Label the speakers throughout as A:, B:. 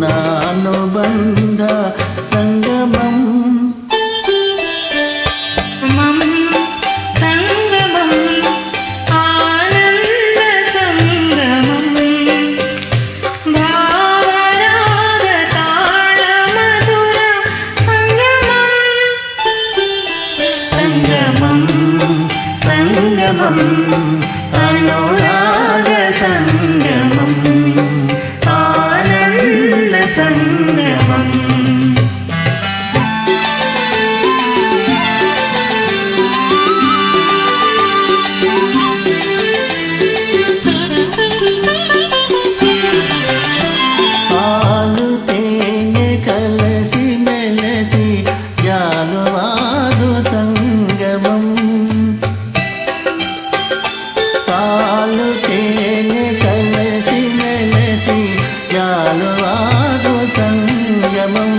A: అనుబంధ సంగమం అనురాగ సంగమం ఆనంద సంగమం పాలు తేనె కలసి మెలసి జాలువాదు సంగమం పాలు తేనె కలసి మెలసి జాలువాదు సంగమం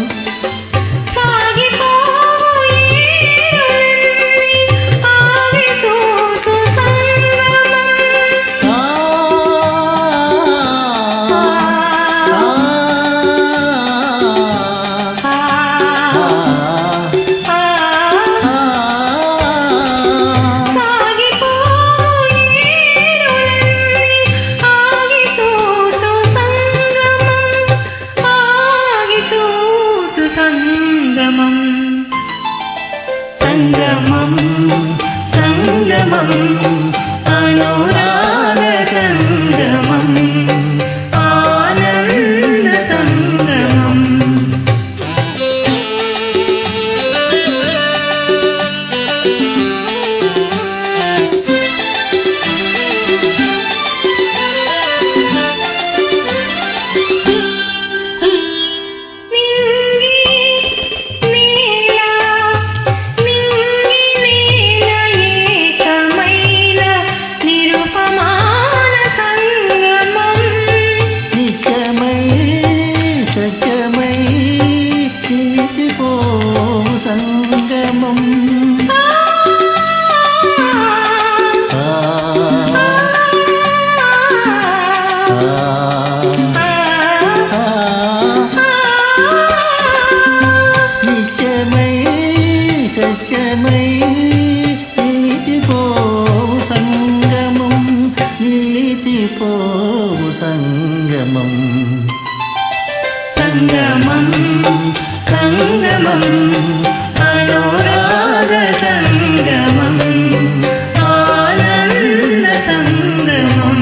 A: సంగమం సంగమం అనురాగ సంగమం ఆనంద సంగమం సంగమం నిత్యమై సత్యమై నిలిచిపోవు సంగమం నిలిచిపోవు సంగమం సంగమం సంగమం అనురాగ సంగమం ఆనంద సంగమం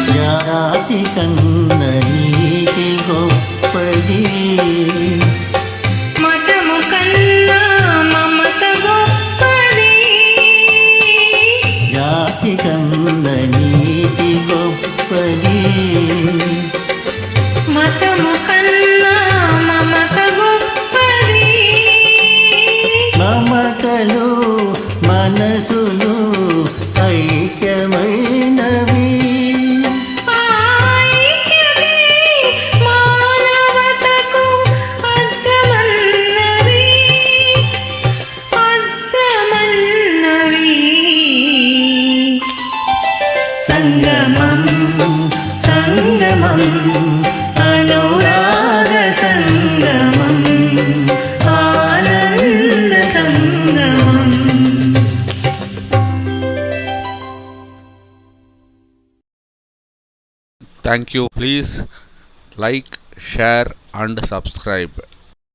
A: జాతి కన్న నీటి గొప్పది జాతి కన్న నీతి గొప్పది
B: మతము కన్నా మమత గొప్పది
A: మమతలు మనసులు ఐక్యమైనవి
B: సంగమం సంగమం అనురాగ సంగమం ఆనంద సంగమం.
C: Thank you. Please like, share and subscribe.